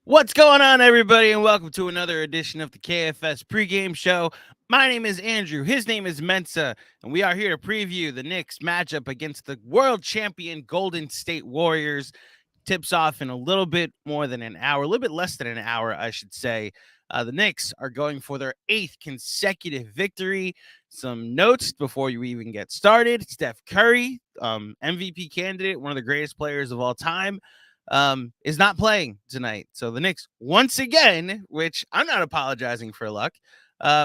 What's going on, everybody, and welcome to another edition of the KFS pregame show. My name is Andrew. His name is Mensa, and we are here to preview the Knicks matchup against the world champion Golden State Warriors. Tips off in a little bit more than an hour, a little bit less than an hour, I should say. The Knicks are going for their 8th consecutive victory. Some notes before you even get started. Steph Curry, MVP candidate, one of the greatest players of all time, is not playing tonight. So the Knicks, once again, which I'm not apologizing for luck,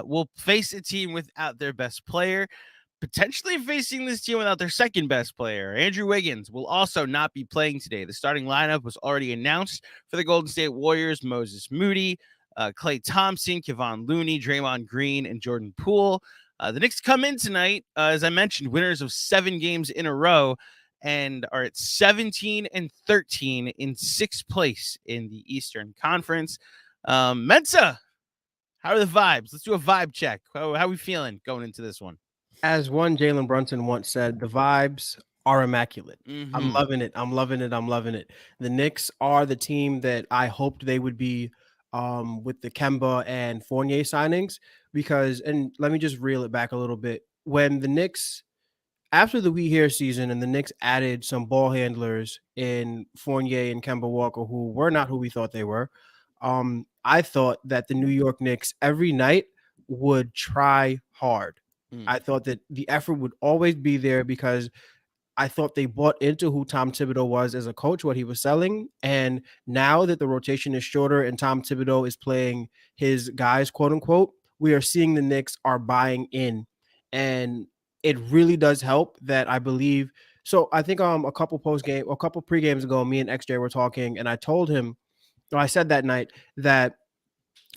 will face a team without their best player, potentially facing this team without their second best player. Andrew Wiggins will also not be playing today. The starting lineup was already announced for the Golden State Warriors: Moses Moody, Klay Thompson, Kevon Looney, Draymond Green, and Jordan Poole. The Knicks come in tonight, as I mentioned, winners of 7 games in a row, and are at 17-13 in 6th place in the Eastern Conference. Mensa, how are the vibes? Let's do a vibe check. How are we feeling going into this one? As one Jalen Brunson once said, the vibes are immaculate. I'm Mm-hmm. loving it. I'm loving it. I'm loving it. The Knicks are the team that I hoped they would be with the Kemba and Fournier signings because, and let me just reel it back a little bit. When the Knicks, after the We Here season, and the Knicks added some ball handlers in Fournier and Kemba Walker who were not who we thought they were, I thought that the New York Knicks every night would try hard. Mm. I thought that the effort would always be there because I thought they bought into who Tom Thibodeau was as a coach, what he was selling. And now that the rotation is shorter and Tom Thibodeau is playing his guys, quote unquote, we are seeing the Knicks are buying in. And it really does help that I believe. So I think a couple pre-games ago, me and XJ were talking, and I told him, or I said that night that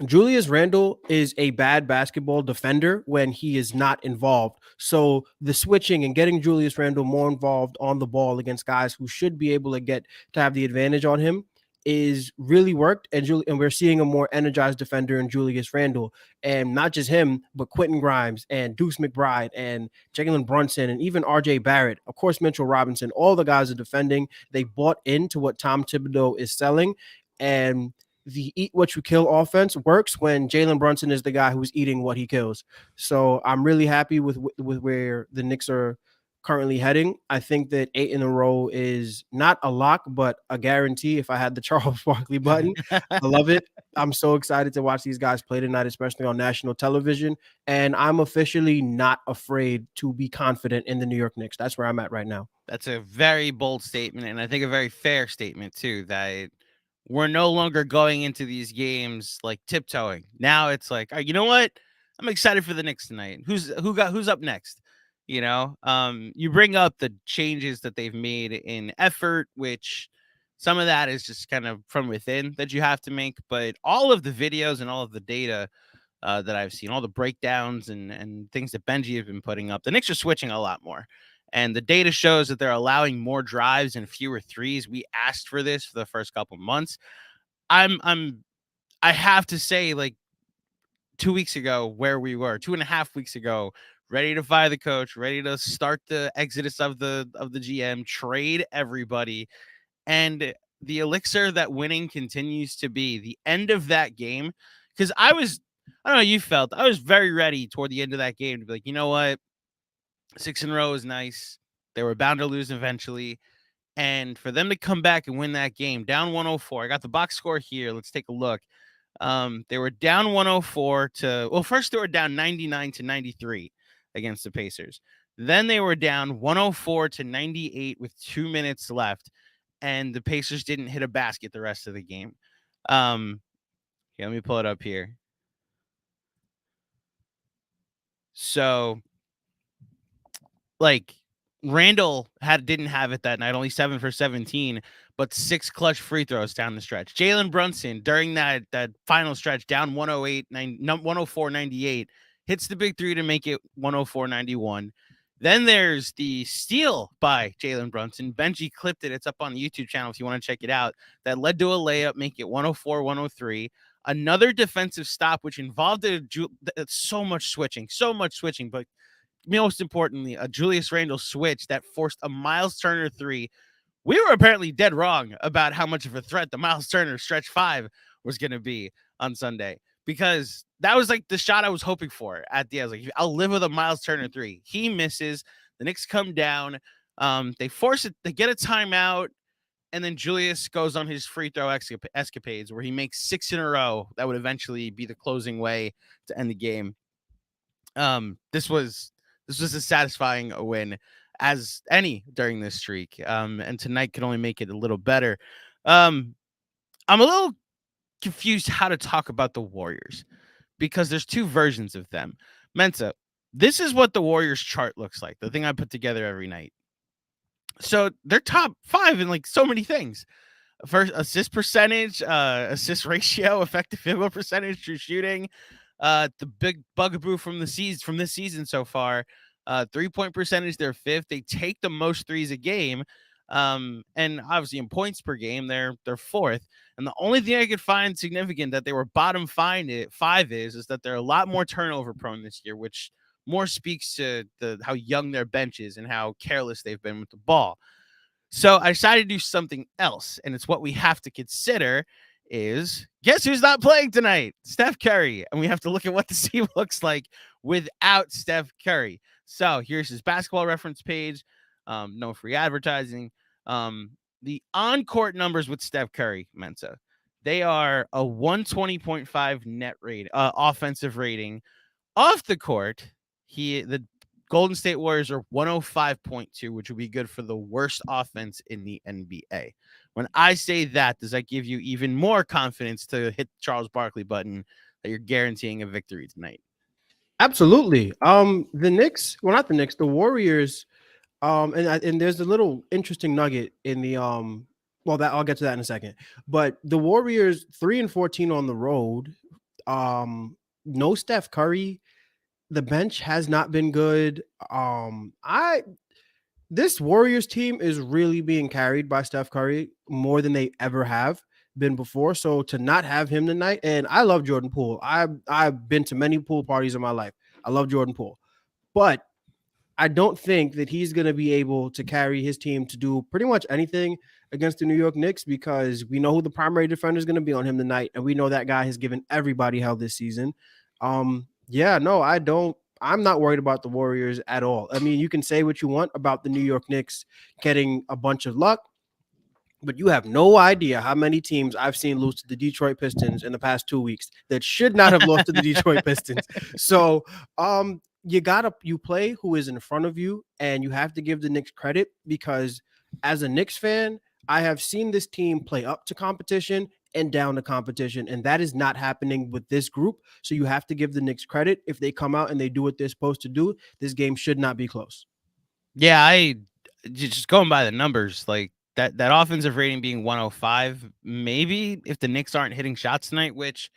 Julius Randle is a bad basketball defender when he is not involved. So the switching and getting Julius Randle more involved on the ball against guys who should be able to get to have the advantage on him is really worked. And we're seeing a more energized defender in Julius Randle. And not just him, but Quentin Grimes and Deuce McBride and Jalen Brunson and even RJ Barrett, of course, Mitchell Robinson. All the guys are defending. They bought into what Tom Thibodeau is selling. And the eat what you kill offense works when Jalen Brunson is the guy who's eating what he kills. So I'm really happy with where the Knicks are currently heading. I think that 8 in a row is not a lock, but a guarantee. If I had the Charles Barkley button, I love it. I'm so excited to watch these guys play tonight, especially on national television. And I'm officially not afraid to be confident in the New York Knicks. That's where I'm at right now. That's a very bold statement, and I think a very fair statement too, that we're no longer going into these games like tiptoeing. Now it's like, all right, you know what? I'm excited for the Knicks tonight. Who's up next? You bring up the changes that they've made in effort, which some of that is just kind of from within that you have to make, but all of the videos and all of the data that I've seen, all the breakdowns and things that Benji have been putting up, the Knicks are switching a lot more. And the data shows that they're allowing more drives and fewer threes. We asked for this for the first couple months. I have to say, like 2 weeks ago, where we were 2.5 weeks ago, ready to fire the coach, ready to start the exodus of the GM, trade everybody, and the elixir that winning continues to be the end of that game. Because I don't know how you felt. I was very ready toward the end of that game to be like, you know what? 6 in a row is nice. They were bound to lose eventually. And for them to come back and win that game down 104, I got the box score here. Let's take a look. They were down 104 to, well, first they were down 99-93 against the Pacers. Then they were down 104-98 with 2 minutes left, and the Pacers didn't hit a basket the rest of the game. Let me pull it up here. So, like, Randall didn't have it that night, only 7 for 17, but 6 clutch free throws down the stretch. Jalen Brunson, during that final stretch, down 104-98, hits the big three to make it 104-91. Then there's the steal by Jalen Brunson. Benji clipped it. It's up on the YouTube channel if you want to check it out. That led to a layup, make it 104-103. Another defensive stop, which involved so much switching, but most importantly, a Julius Randle switch that forced a Miles Turner three, we were apparently dead wrong about how much of a threat the Miles Turner stretch 5 was going to be on Sunday, because that was like the shot I was hoping for at the end. Like, I'll live with a Miles Turner 3. He misses. The Knicks come down. They force it. They get a timeout. And then Julius goes on his free throw escapades where he makes 6 in a row. That would eventually be the closing way to end the game. This was a satisfying win as any during this streak. And tonight could only make it a little better. I'm a little confused how to talk about the Warriors because there's two versions of them. Mensa, this is what the Warriors chart looks like, the thing I put together every night. So they're top 5 in like so many things. First, assist percentage, assist ratio, effective field goal percentage, true shooting. The big bugaboo from this season so far, 3-point percentage, they're 5th. They take the most threes a game. And obviously in points per game, they're 4th. And the only thing I could find significant that they were bottom 5 is that they're a lot more turnover prone this year, which more speaks to how young their bench is and how careless they've been with the ball. So I decided to do something else, and it's what we have to consider is, guess who's not playing tonight? Steph Curry. And we have to look at what the team looks like without Steph Curry. So here's his basketball reference page. No free advertising. The on-court numbers with Steph Curry, Mensa. They are a 120.5 net rate, offensive rating. Off the court, the Golden State Warriors are 105.2, which would be good for the worst offense in the NBA. When I say that, does that give you even more confidence to hit the Charles Barkley button that you're guaranteeing a victory tonight? Absolutely. The Knicks, well, not the Knicks, the Warriors. And there's a little interesting nugget in the well, that I'll get to that in a second. But the Warriors 3-14 on the road. No Steph Curry. The bench has not been good. This Warriors team is really being carried by Steph Curry more than they ever have been before. So to not have him tonight, and I love Jordan Poole. I've been to many pool parties in my life. I love Jordan Poole, but I don't think that he's going to be able to carry his team to do pretty much anything against the New York Knicks, because we know who the primary defender is going to be on him tonight, and we know that guy has given everybody hell this season. Yeah, no, I don't. I'm not worried about the Warriors at all. I mean, you can say what you want about the New York Knicks getting a bunch of luck, but you have no idea how many teams I've seen lose to the Detroit Pistons in the past 2 weeks that should not have lost to the Detroit Pistons. So, you play who is in front of you, and you have to give the Knicks credit, because as a Knicks fan, I have seen this team play up to competition and down to competition, and that is not happening with this group. So you have to give the Knicks credit. If they come out and they do what they're supposed to do, this game should not be close. Yeah, I just going by the numbers, like that offensive rating being 105, maybe if the Knicks aren't hitting shots tonight, which,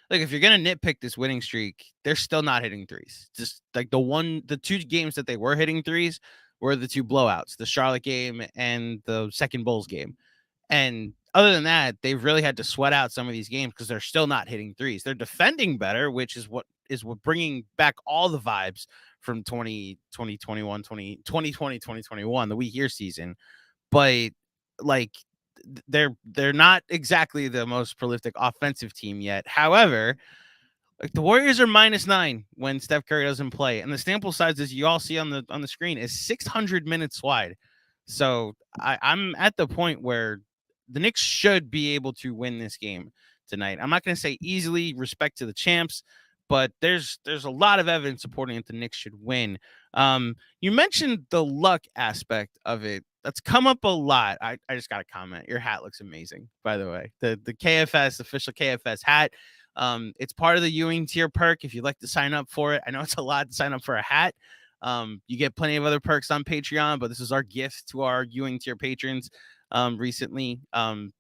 like, if you're gonna nitpick this winning streak, they're still not hitting threes. Just like the 2 games that they were hitting threes were the 2 blowouts, the Charlotte game and the second Bulls game. And other than that, they've really had to sweat out some of these games because they're still not hitting threes. They're defending better, which is what bringing back all the vibes from 2021, 2020, 2021, the weak year season. But like, they're not exactly the most prolific offensive team yet. However, like, the Warriors are -9 when Steph Curry doesn't play, and the sample size, as you all see on the screen, is 600 minutes wide. So I'm at the point where the Knicks should be able to win this game tonight. I'm not going to say easily, respect to the champs, but there's a lot of evidence supporting that the Knicks should win. You mentioned the luck aspect of it. That's come up a lot. I just got a comment. Your hat looks amazing, by the way. The KFS official KFS hat. It's part of the Ewing tier perk if you'd like to sign up for it. I know it's a lot to sign up for a hat. You get plenty of other perks on Patreon, but this is our gift to our Ewing tier patrons. Recently,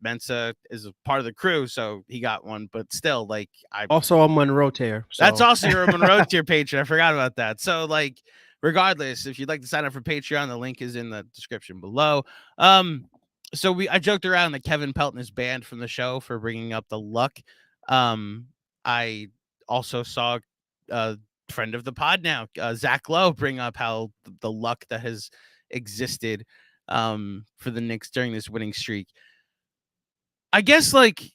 Mensa is a part of the crew, so he got one, but still, like, also a Monroe tier. So. That's also your Monroe tier patron. I forgot about that. So, like, regardless, if you'd like to sign up for Patreon, the link is in the description below. So I joked around that Kevin Pelton is banned from the show for bringing up the luck. I also saw a friend of the pod now, Zach Lowe, bring up how the luck that has existed for the Knicks during this winning streak. I guess like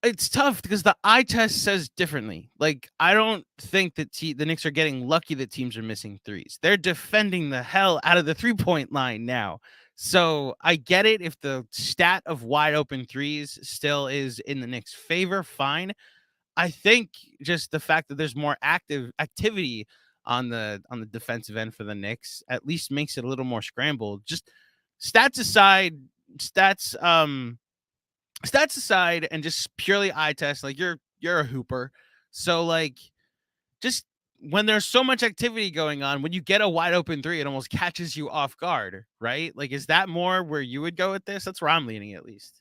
it's tough because the eye test says differently. Like, I don't think that the Knicks are getting lucky that teams are missing threes. They're defending the hell out of the 3-point line now. So I get it if the stat of wide open threes still is in the Knicks' favor, fine. I think just the fact that there's more activity on the defensive end for the Knicks at least makes it a little more scrambled. Just stats aside, stats stats aside and just purely eye test, like you're a hooper. So like just when there's so much activity going on, when you get a wide open three, it almost catches you off guard, right? Like, is that more where you would go with this? That's where I'm leaning at least.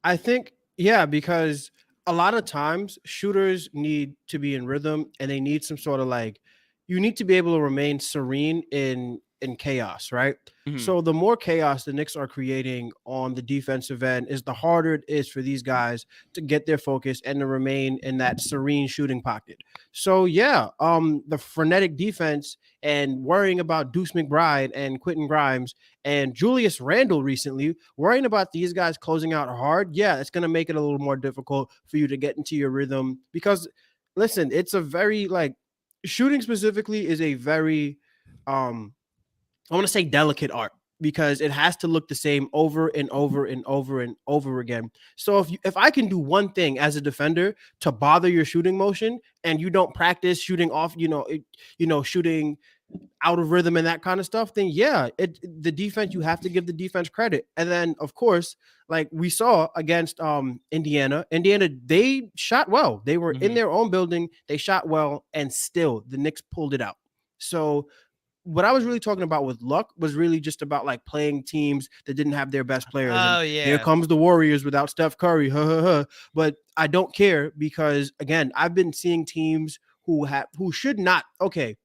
I think, yeah, because a lot of times shooters need to be in rhythm and they need some sort of like, you need to be able to remain serene in chaos, right? Mhm. So the more chaos the Knicks are creating on the defensive end is the harder it is for these guys to get their focus and to remain in that serene shooting pocket. So yeah, the frenetic defense and worrying about Deuce McBride and Quentin Grimes and Julius Randle recently, worrying about these guys closing out hard, yeah, it's going to make it a little more difficult for you to get into your rhythm because listen, it's a very like shooting specifically is a very I want to say delicate art because it has to look the same over and over and over and over again. So if I can do one thing as a defender to bother your shooting motion and you don't practice shooting off, shooting out of rhythm and that kind of stuff, then yeah, the defense, you have to give the defense credit. And then of course, like we saw against Indiana, they shot well. They were in their own building, they shot well, and still the Knicks pulled it out. So what I was really talking about with luck was really just about like playing teams that didn't have their best players. Oh, And yeah. here comes the Warriors without Steph Curry. But I don't care because again, I've been seeing teams who should not. Okay,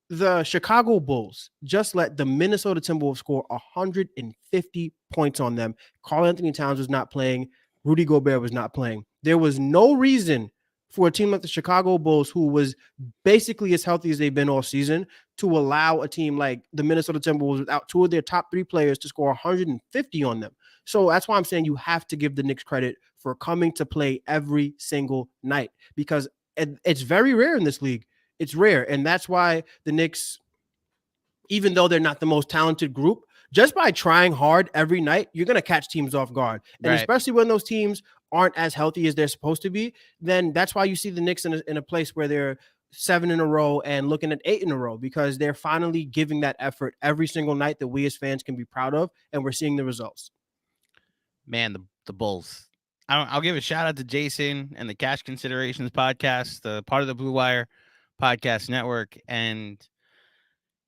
the Chicago Bulls just let the Minnesota Timberwolves score 150 points on them. Karl Anthony Towns was not playing. Rudy Gobert was not playing. There was no reason for a team like the Chicago Bulls, who was basically as healthy as they've been all season, to allow a team like the Minnesota Timberwolves without two of their top three players to score 150 on them. So that's why I'm saying you have to give the Knicks credit for coming to play every single night because it's very rare in this league. It's rare. And that's why the Knicks, even though they're not the most talented group, just by trying hard every night, you're going to catch teams off guard. And Right. especially when those teams aren't as healthy as they're supposed to be, then that's why you see the Knicks in a place where they're 7 in a row and looking at 8 in a row because they're finally giving that effort every single night that we as fans can be proud of. And we're seeing the results. Man, the Bulls. I'll give a shout out to Jason and the Cash Considerations podcast, the part of the Blue Wire podcast network. And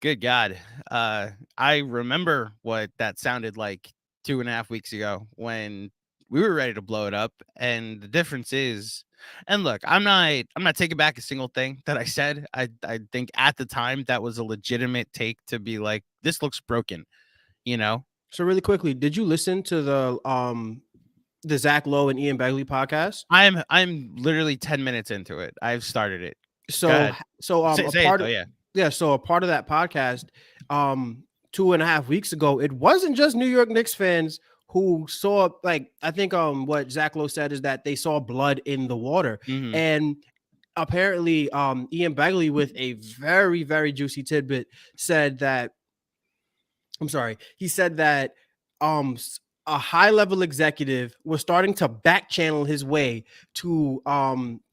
good God, I remember what that sounded like 2.5 weeks ago when we were ready to blow it up. And the difference is, and look, I'm not taking back a single thing that I said. I think at the time that was a legitimate take to be like, this looks broken, you know? So really quickly, did you listen to the Zach Lowe and Ian Begley podcast? I'm literally 10 minutes into it. I've started it. So Say it, though, yeah. Yeah, so a part of that podcast 2.5 weeks ago, it wasn't just New York Knicks fans who saw, like, I think what Zach Lowe said is that they saw blood in the water. Mhm. And apparently Ian Begley, with a very, very juicy tidbit, said that he said that a high-level executive was starting to back channel his way to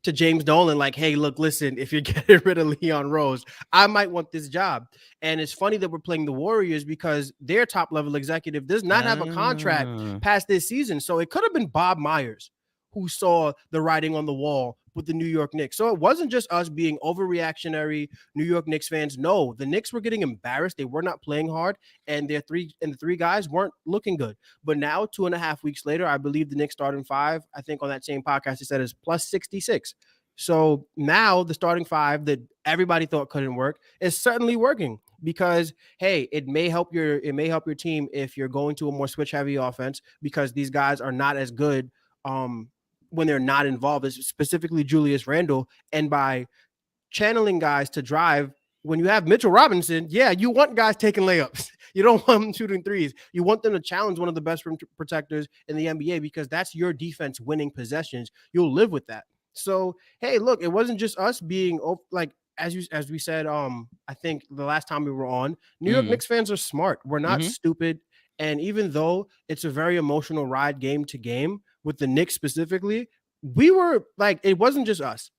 James Dolan, like, hey, look, listen, if you're getting rid of Leon Rose, I might want this job. And it's funny that we're playing the Warriors because their top-level executive does not have a contract past this season. So it could have been Bob Myers who saw the writing on the wall with the New York Knicks. So it wasn't just us being overreactionary New York Knicks fans. No, the Knicks were getting embarrassed. They were not playing hard, and the three guys weren't looking good. But now, 2.5 weeks later, I believe the Knicks starting five, I think on that same podcast, he said is plus 66. So now the starting five that everybody thought couldn't work is certainly working because, hey, it may help your team if you're going to a more switch heavy offense because these guys are not as good when they're not involved, specifically Julius Randle. And by channeling guys to drive, when you have Mitchell Robinson, yeah, you want guys taking layups. You don't want them shooting threes. You want them to challenge one of the best rim protectors in the NBA because that's your defense winning possessions. You'll live with that. So, hey, look, it wasn't just us being like as we said, I think the last time we were on, New York Mm-hmm. Knicks fans are smart. We're not Mm-hmm. stupid. And even though it's a very emotional ride game to game with the Knicks specifically, we were like, it wasn't just us.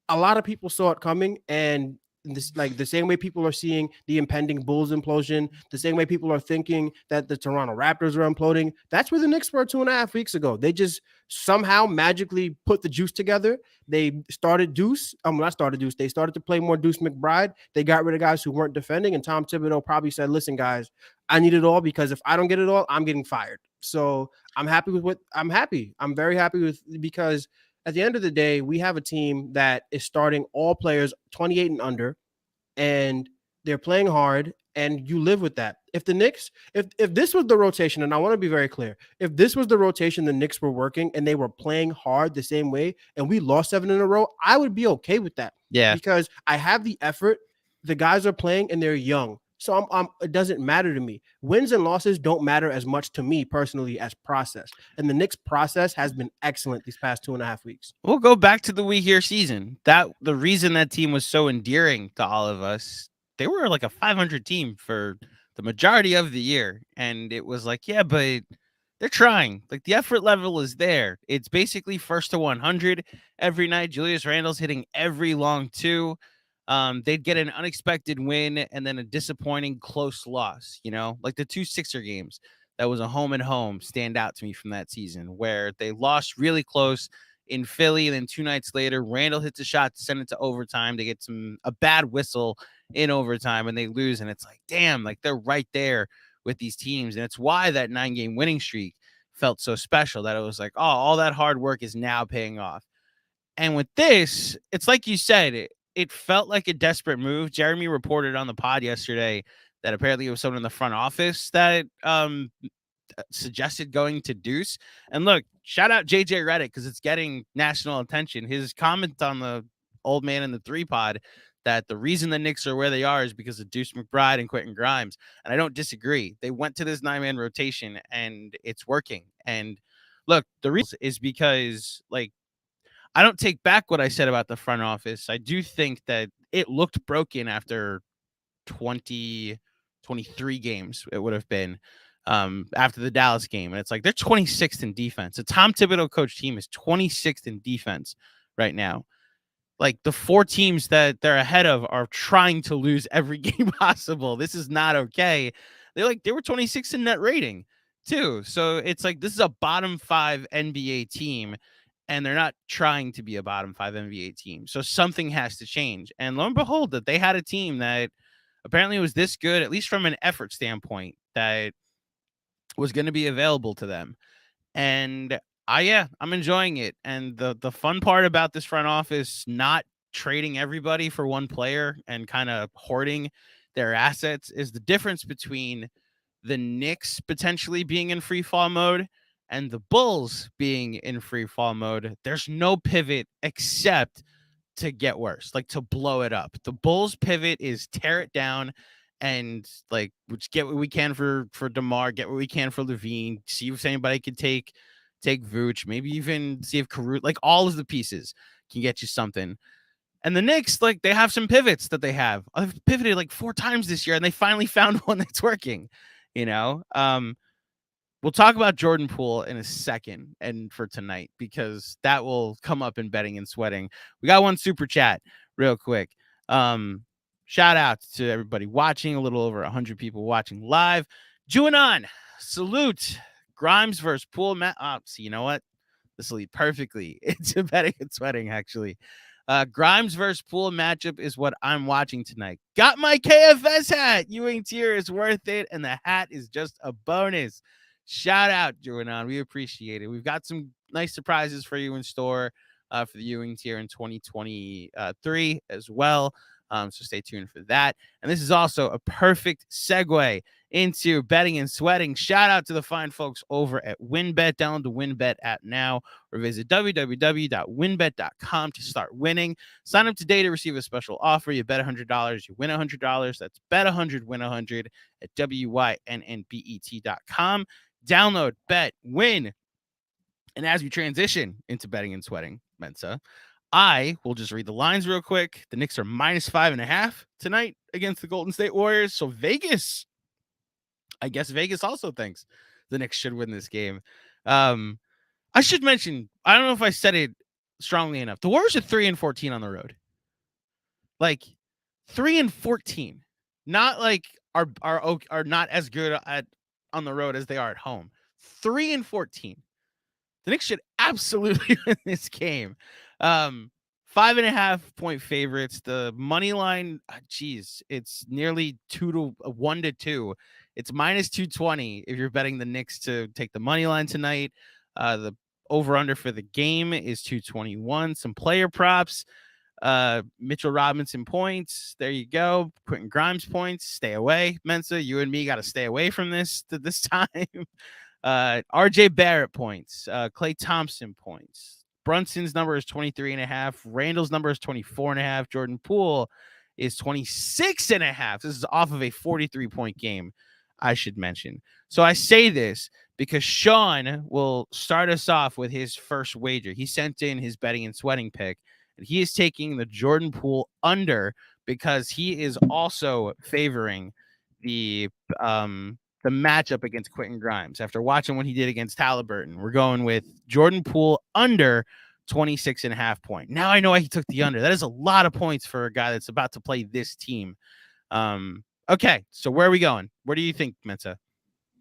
A lot of people saw it coming, and this, like the same way people are seeing the impending Bulls implosion, the same way people are thinking that the Toronto Raptors are imploding. That's where the Knicks were 2.5 weeks ago. They just somehow magically put the juice together. They started Deuce. Not started Deuce. They started to play more Deuce McBride. They got rid of guys who weren't defending, and Tom Thibodeau probably said, "Listen, guys, I need it all because if I don't get it all, I'm getting fired." So I'm happy with what I'm happy. I'm very happy with because at the end of the day, we have a team that is starting all players 28 and under, and they're playing hard, and you live with that. If the Knicks, if this was the rotation, and I want to be very clear, if this was the rotation the Knicks were working and they were playing hard the same way, and we lost 7 in a row, I would be okay with that. Yeah. Because I have the effort. The guys are playing and they're young. So it doesn't matter to me. Wins and losses don't matter as much to me personally as process. And the Knicks process has been excellent these past 2.5 weeks. We'll go back to the We Here season. That the reason that team was so endearing to all of us, they were like a 500 team for the majority of the year. And it was like, yeah, but they're trying. Like the effort level is there. It's basically first to 100 every night. Julius Randle's hitting every long two. They'd get an unexpected win and then a disappointing close loss, like the 2 Sixer games. That was a home and home stand out to me from that season where they lost really close in Philly. And then 2 nights later, Randle hits a shot to send it to overtime. They get a bad whistle in overtime and they lose. And it's like, damn, like they're right there with these teams. And it's why that 9-game winning streak felt so special, that it was like, oh, all that hard work is now paying off. And with this, it's like you said, it felt like a desperate move. Jeremy reported on the pod yesterday that apparently it was someone in the front office that suggested going to Deuce. And look, shout out JJ Redick because it's getting national attention. His comment on the old man in the 3 pod that the reason the Knicks are where they are is because of Deuce McBride and Quentin Grimes. And I don't disagree. They went to this 9-man rotation and it's working. And look, the reason is because, like, I don't take back what I said about the front office. I do think that it looked broken after 20, 23 games, it would have been after the Dallas game. And it's like they're 26th in defense. The Tom Thibodeau coach team is 26th in defense right now. Like the 4 teams that they're ahead of are trying to lose every game possible. This is not okay. They were 26th in net rating too. So it's like this is a bottom 5 NBA team. And they're not trying to be a bottom 5 NBA team. So something has to change. And lo and behold, that they had a team that apparently was this good, at least from an effort standpoint, that was going to be available to them. And I'm enjoying it. And the fun part about this front office, not trading everybody for one player and kind of hoarding their assets, is the difference between the Knicks potentially being in free fall mode and the Bulls being in free fall mode. There's no pivot except to get worse, like to blow it up. The Bulls pivot is tear it down and like get what we can for DeMar, get what we can for Levine, see if anybody can take Vooch, maybe even see if Caruso, like all of the pieces can get you something. And the Knicks, like they have some pivots that they have. I've pivoted like 4 times this year and they finally found one that's working, We'll talk about Jordan Poole in a second and for tonight because that will come up in betting and sweating. We got one super chat real quick. Shout out to everybody watching, a little over 100 people watching live. Juanon, salute. Grimes versus Poole. So you know what? This will lead perfectly into betting and sweating, actually. Grimes versus Poole matchup is what I'm watching tonight. Got my KFS hat. Ewing tier is worth it, and the hat is just a bonus. Shout out, Juanon. We appreciate it. We've got some nice surprises for you in store for the Ewing tier in 2023 as well. So stay tuned for that. And this is also a perfect segue into betting and sweating. Shout out to the fine folks over at WynnBet. Download the WynnBet app now or visit www.wynnbet.com to start winning. Sign up today to receive a special offer. You bet $100, you win $100. That's bet 100, win 100 at wynnbet.com. Download, bet, win. And as we transition into betting and sweating, Mensa, I will just read the lines real quick. The Knicks are -5.5 tonight against the Golden State Warriors. So Vegas, I guess Vegas also thinks the Knicks should win this game. I should mention, I don't know if I said it strongly enough. The Warriors are 3-14 on the road. Like 3-14, not like are not as good on the road as they are at home. 3-14. The Knicks should absolutely win this game. 5.5 point favorites. The money line, it's nearly 1 to 2. It's -220 if you're betting the Knicks to take the money line tonight. The over under for the game is 221. Some player props. Mitchell Robinson points. There you go. Quentin Grimes points. Stay away, Mensa. You and me got to stay away from this time. RJ Barrett points. Klay Thompson points. Brunson's number is 23.5. Randall's number is 24.5. Jordan Poole is 26.5. This is off of a 43-point game, I should mention. So I say this because Sean will start us off with his first wager. He sent in his betting and sweating pick, and he is taking the Jordan Poole under because he is also favoring the matchup against Quentin Grimes. After watching what he did against Halliburton, we're going with Jordan Poole under 26.5 point. Now I know why he took the under. That is a lot of points for a guy that's about to play this team. Okay, so where are we going? Where do you think, Mensa?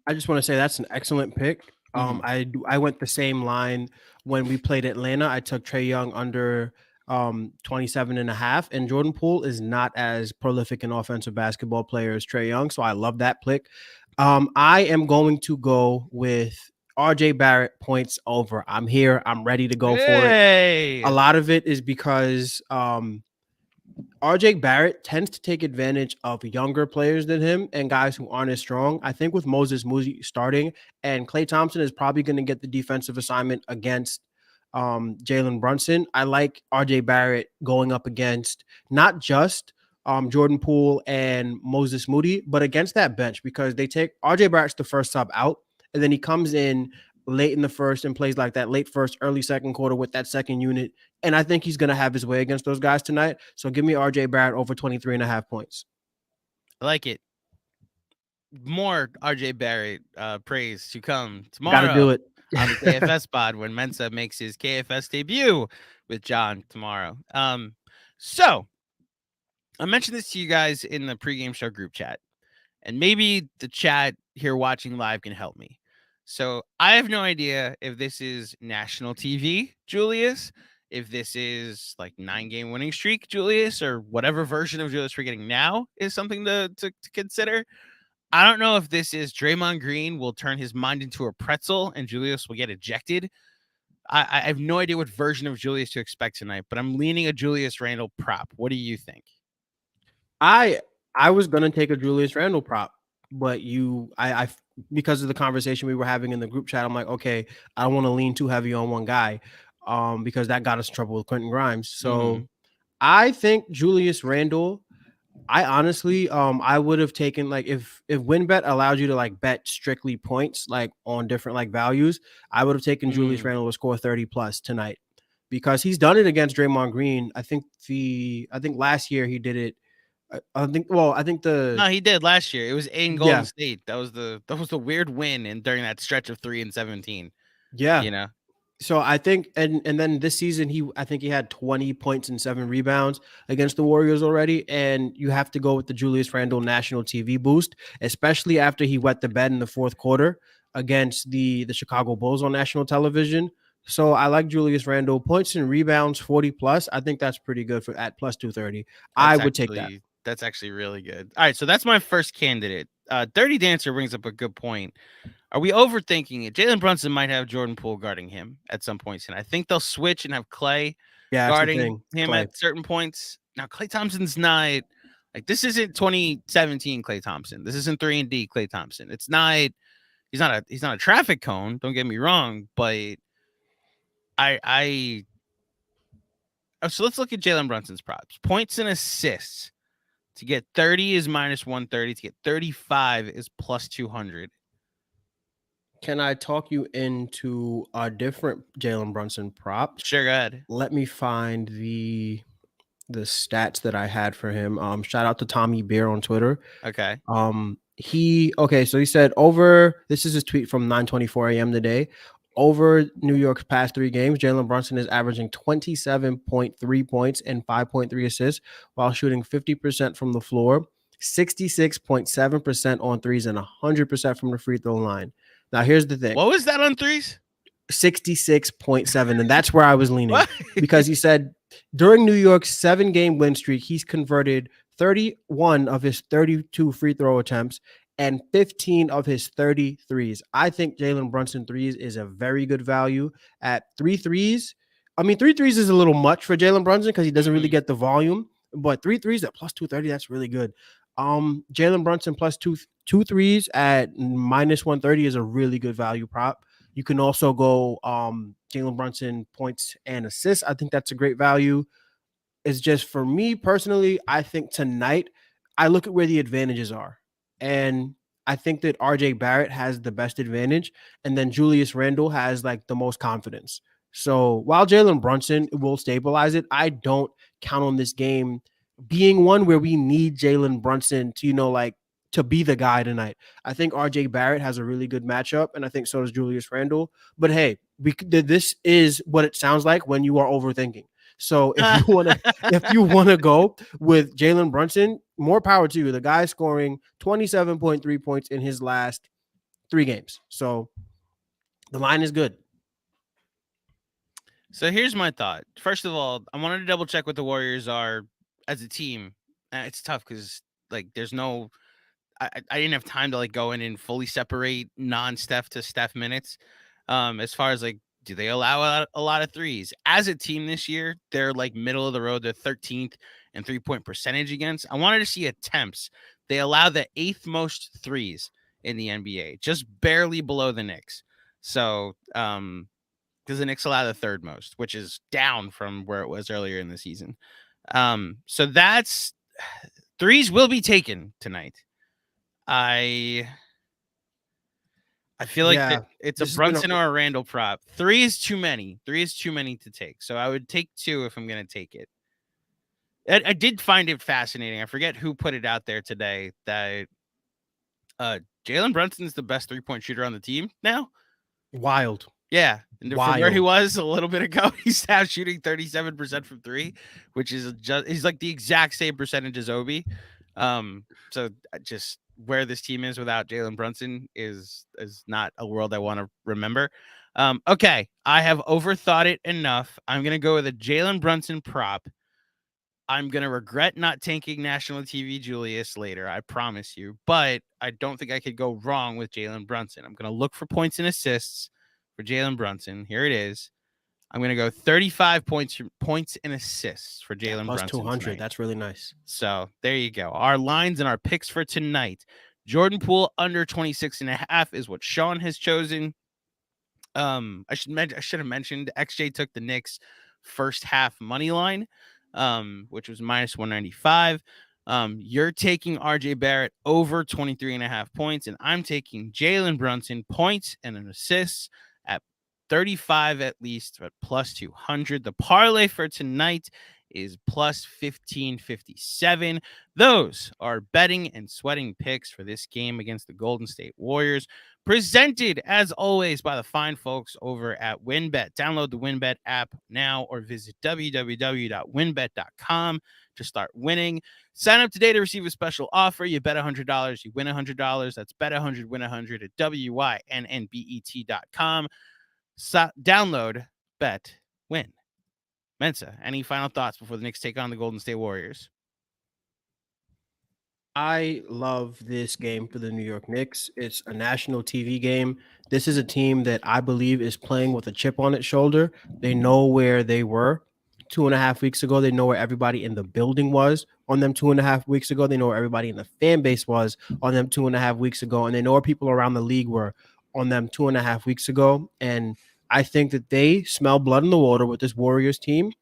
I just want to say that's an excellent pick. I went the same line when we played Atlanta. I took Trae Young under 27.5, and Jordan Poole is not as prolific an offensive basketball player as Trae Young, so I love that pick. I am going to go with RJ Barrett points over. I'm here. I'm ready to go for it. A lot of it is because RJ Barrett tends to take advantage of younger players than him and guys who aren't as strong. I think with Moses Moody starting, and Klay Thompson is probably going to get the defensive assignment against Jalen Brunson. I like RJ Barrett going up against not just Jordan Poole and Moses Moody, but against that bench, because they take RJ Barrett's the first sub out, and then he comes in late in the first and plays like that late first, early second quarter with that second unit. And I think he's going to have his way against those guys tonight. So give me RJ Barrett over 23.5 points. I like it. More RJ Barrett praise to come tomorrow. Gotta do it. On the KFS pod when Mensa makes his KFS debut with John tomorrow. So I mentioned this to you guys in the pregame show group chat, and maybe the chat here watching live can help me. So I have no idea if this is national TV, Julius, if this is like 9-game winning streak, Julius, or whatever version of Julius we're getting now is something to consider. I don't know if this is Draymond Green will turn his mind into a pretzel and Julius will get ejected. I have no idea what version of Julius to expect tonight, but I'm leaning a Julius Randle prop. What do you think? I was going to take a Julius Randle prop, but I because of the conversation we were having in the group chat, I'm like, okay, I don't want to lean too heavy on one guy because that got us in trouble with Quentin Grimes. So I think Julius Randle, I honestly, I would have taken, like, if WynnBet allowed you to like bet strictly points, like on different like values, I would have taken Julius Randle to score 30 plus tonight because he's done it against Draymond Green. I think last year he did it. No, he did last year. It was in Golden State. That was the weird win and during that stretch of 3-17. Yeah, you know. So I think, and then this season I think he had 20 points and 7 rebounds against the Warriors already. And you have to go with the Julius Randle national TV boost, especially after he wet the bed in the fourth quarter against the Chicago Bulls on national television. So I like Julius Randle points and rebounds 40 plus. I think that's pretty good for at plus 230. I would take that. That's actually really good. All right, so that's my first candidate. Dirty Dancer brings up a good point. Are we overthinking it? Jalen Brunson might have Jordan Poole guarding him at some points, and I think they'll switch and have Klay guarding him at certain points. Now, Klay Thompson's not like this. Isn't 2017 Klay Thompson. This isn't 3-and-D Klay Thompson. It's not. He's not a traffic cone. Don't get me wrong, but I so let's look at Jalen Brunson's props. Points and assists. To get 30 is minus 130. To get 35 is plus 200. Can I talk you into a different Jalen Brunson prop? Sure, go ahead. Let me find the stats that I had for him. Shout out to Tommy Beer on Twitter. Okay. So he said this is his tweet from 9:24 a.m. today. Over New York's past 3 games, Jalen Brunson is averaging 27.3 points and 5.3 assists while shooting 50% from the floor, 66.7% on threes, and 100% from the free throw line. Now, here's the thing. What was that on threes? 66.7. And that's where I was leaning because he said during New York's 7-game win streak, he's converted 31 of his 32 free throw attempts and 15 of his 30 threes. I think Jalen Brunson threes is a very good value at 3 threes. I mean, 3 threes is a little much for Jalen Brunson because he doesn't really get the volume, but 3 threes at plus 230, that's really good. Jalen Brunson plus two threes at minus 130 is a really good value prop. You can also go Jalen Brunson points and assists. I think that's a great value. It's just for me personally, I think tonight I look at where the advantages are. And I think that RJ Barrett has the best advantage. And then Julius Randle has like the most confidence. So while Jalen Brunson will stabilize it, I don't count on this game being one where we need Jalen Brunson to, to be the guy tonight. I think RJ Barrett has a really good matchup, and I think so does Julius Randle. But hey, this is what it sounds like when you are overthinking. So if you want to go with Jalen Brunson, more power to you. The guy scoring 27.3 points in his last 3 games. So the line is good. So here's my thought. First of all, I wanted to double check what the Warriors are as a team. It's tough because there's no. I didn't have time to go in and fully separate non-Steph to Steph minutes. As far as do they allow a lot of threes as a team this year? They're middle of the road. They're 13th in 3-point percentage against. I wanted to see attempts. They allow the 8th most threes in the NBA, just barely below the Knicks. So, because the Knicks allow the 3rd most, which is down from where it was earlier in the season. So that's threes will be taken tonight. I feel like it's a Brunson or a Randall prop. 3 is too many. 3 is too many to take. So I would take 2 if I'm going to take it. I did find it fascinating. I forget who put it out there today that Jalen Brunson's the best 3-point shooter on the team now. Wild. Yeah. And from where he was a little bit ago, he's now shooting 37% from 3, which is he's the exact same percentage as Obi. So just where this team is without Jalen Brunson is not a world I want to remember. Okay, I have overthought it enough. I'm going to go with a Jalen Brunson prop. I'm going to regret not taking national TV Julius later, I promise you. But I don't think I could go wrong with Jalen Brunson. I'm going to look for points and assists for Jalen Brunson. Here it is. I'm going to go 35 points and assists for Jalen Brunson. Plus 200. Tonight. That's really nice. So there you go. Our lines and our picks for tonight. Jordan Poole under 26.5 is what Sean has chosen. I should have mentioned XJ took the Knicks first half money line, which was minus 195. You're taking RJ Barrett over 23.5 points, and I'm taking Jalen Brunson points and an assist at 35 at least, at plus 200. The parlay for tonight is plus 1557. Those are betting and sweating picks for this game against the Golden State Warriors, presented as always by the fine folks over at WynnBet. Download the WynnBet app now or visit www.wynnbet.com to start winning. Sign up today to receive a special offer. You bet $100, you win $100. That's bet 100, win 100 at wynnbet.com. Download, bet, win. Mensa, any final thoughts before the Knicks take on the Golden State Warriors? I love this game for the New York Knicks. It's a national TV game. This is a team that I believe is playing with a chip on its shoulder. They know where they were 2.5 weeks ago. They know where everybody in the building was on them 2.5 weeks ago. They know where everybody in the fan base was on them 2.5 weeks ago. And they know where people around the league were on them 2.5 weeks ago. And I think that they smell blood in the water with this Warriors team.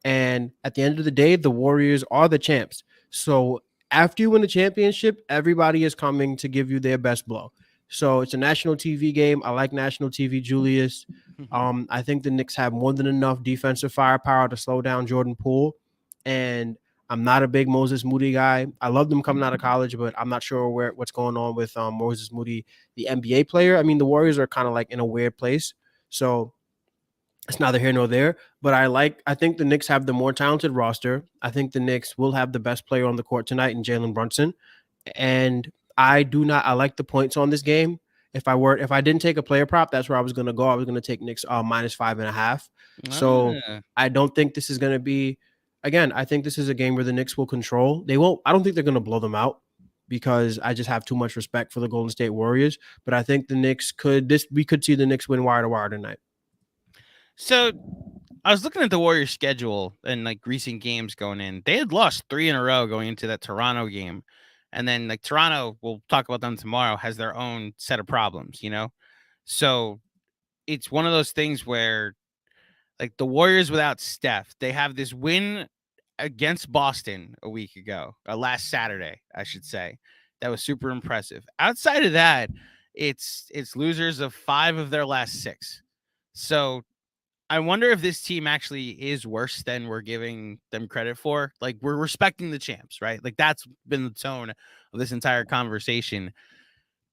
And at the end of the day, the Warriors are the champs. So after you win the championship, everybody is coming to give you their best blow. So it's a national TV game. I like national TV, Julius. I think the Knicks have more than enough defensive firepower to slow down Jordan Poole. And I'm not a big Moses Moody guy. I love them coming out of college, but I'm not sure what's going on with Moses Moody, the NBA player. I mean, the Warriors are kind of like in a weird place. So it's neither here nor there, but I think the Knicks have the more talented roster. I think the Knicks will have the best player on the court tonight in Jalen Brunson. And I like the points on this game. If I didn't take a player prop, that's where I was going to go. I was going to take Knicks -5.5. So I don't think this is going to be, again, I think this is a game where the Knicks will control. I don't think they're going to blow them out because I just have too much respect for the Golden State Warriors. But I think we could see the Knicks win wire to wire tonight. So I was looking at the Warriors schedule and like recent games going in. They had lost 3 in a row going into that Toronto game. And then like Toronto, we'll talk about them tomorrow, has their own set of problems, So it's one of those things where like the Warriors without Steph, they have this win against Boston a week ago, last Saturday, I should say. That was super impressive. Outside of that, it's losers of 5 of their last 6. So I wonder if this team actually is worse than we're giving them credit for. Like, we're respecting the champs, right? Like, that's been the tone of this entire conversation.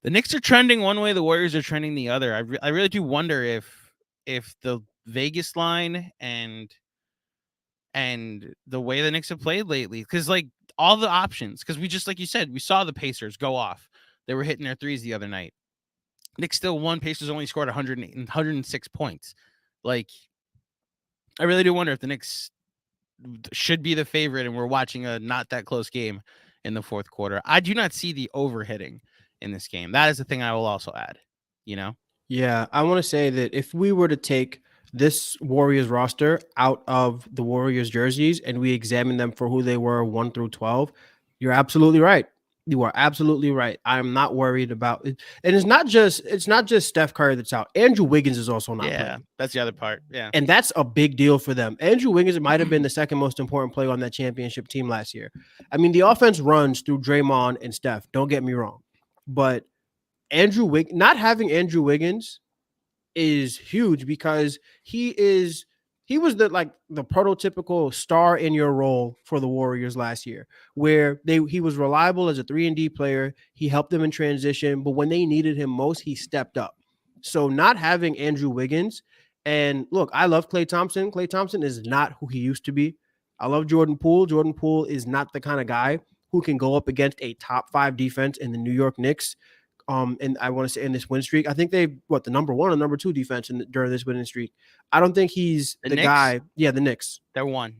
The Knicks are trending one way, the Warriors are trending the other. I really do wonder if the Vegas line and the way the Knicks have played lately, because like all the options, because we just, like you said, we saw the Pacers go off. They were hitting their threes the other night. Knicks still won. Pacers only scored 106 points. Like, I really do wonder if the Knicks should be the favorite and we're watching a not that close game in the fourth quarter. I do not see the overhitting in this game. That is the thing I will also add, Yeah, I want to say that if we were to take this Warriors roster out of the Warriors jerseys and we examine them for who they were 1 through 12, you're absolutely right. You are absolutely right. I'm not worried about it. And it's not just Steph Curry that's out. Andrew Wiggins is also not playing. That's the other part. Yeah. And that's a big deal for them. Andrew Wiggins might have been the second most important player on that championship team last year. I mean, the offense runs through Draymond and Steph. Don't get me wrong. But not having Andrew Wiggins is huge because he was the prototypical star in your role for the Warriors last year, where he was reliable as a 3-and-D player. He helped them in transition, but when they needed him most, he stepped up. So not having Andrew Wiggins, and look, I love Klay Thompson. Klay Thompson is not who he used to be. I love Jordan Poole. Jordan Poole is not the kind of guy who can go up against a top 5 defense in the New York Knicks. And I want to say in this win streak, I think they the number 1 or number 2 defense during this winning streak. I don't think he's the guy. Yeah, the Knicks. They're 1.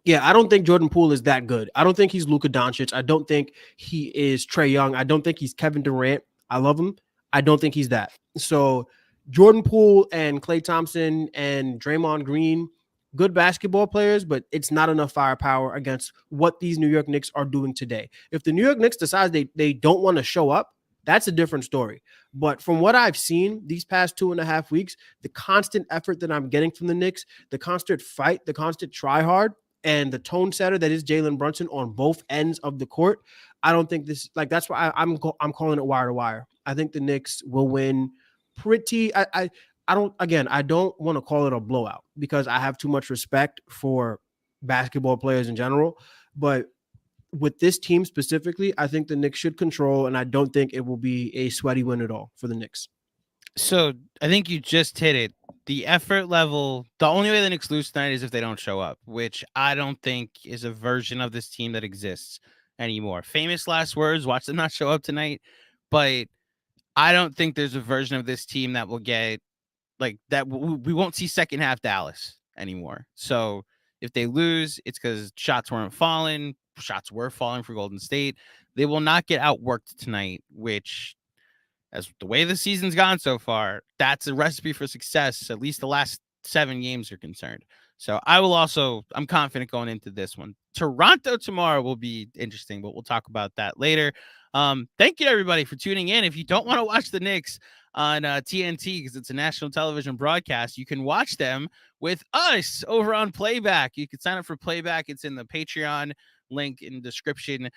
Yeah, I don't think Jordan Poole is that good. I don't think he's Luka Doncic. I don't think he is Trae Young. I don't think he's Kevin Durant. I love him. I don't think he's that. So Jordan Poole and Klay Thompson and Draymond Green, good basketball players, but it's not enough firepower against what these New York Knicks are doing today. If the New York Knicks decide they don't want to show up, that's a different story. But from what I've seen these past 2.5 weeks, the constant effort that I'm getting from the Knicks, the constant fight, the constant try hard, and the tone setter that is Jalen Brunson on both ends of the court, I don't think that's why I'm calling it wire to wire. I think the Knicks will win pretty. I don't want to call it a blowout because I have too much respect for basketball players in general, but with this team specifically, I think the Knicks should control, and I don't think it will be a sweaty win at all for the Knicks. So I think you just hit it. The effort level, the only way the Knicks lose tonight is if they don't show up, which I don't think is a version of this team that exists anymore. Famous last words, watch them not show up tonight, but I don't think there's a version of this team that will get like that. We won't see second half Dallas anymore. So if they lose, it's because shots weren't falling. Shots were falling for Golden State. They will not get outworked tonight, which, as the way the season's gone so far, that's a recipe for success. At least the last 7 games are concerned. So I'm confident going into this one. Toronto tomorrow will be interesting, but we'll talk about that later. Thank you everybody for tuning in. If you don't want to watch the Knicks on TNT because it's a national television broadcast, you can watch them with us over on Playback. You can sign up for Playback. It's in the Patreon link in the description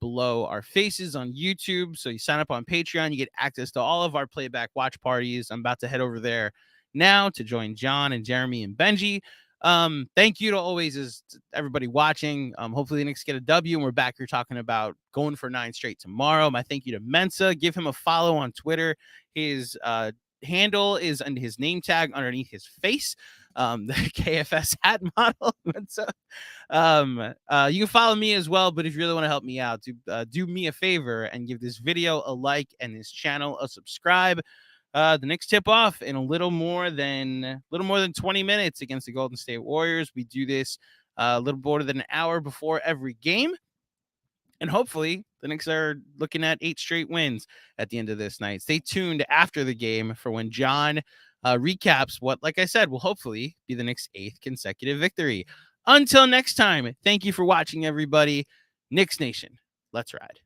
below our faces on YouTube. So you sign up on Patreon, you get access to all of our Playback watch parties. I'm about to head over there now to join John and Jeremy and Benji. Thank you to always is everybody watching. Hopefully the Knicks get a W and we're back here talking about going for 9 straight tomorrow. My thank you to Mensa. Give him a follow on Twitter. His handle is under his name tag underneath his face. The KFS hat model. Mensa. You can follow me as well, but if you really want to help me out, do me a favor and give this video a like and this channel a subscribe. The Knicks tip off in a little more than 20 minutes against the Golden State Warriors. We do this a little more than an hour before every game. And hopefully the Knicks are looking at 8 straight wins at the end of this night. Stay tuned after the game for when John recaps what, like I said, will hopefully be the Knicks' 8th consecutive victory. Until next time, thank you for watching, everybody. Knicks Nation, let's ride.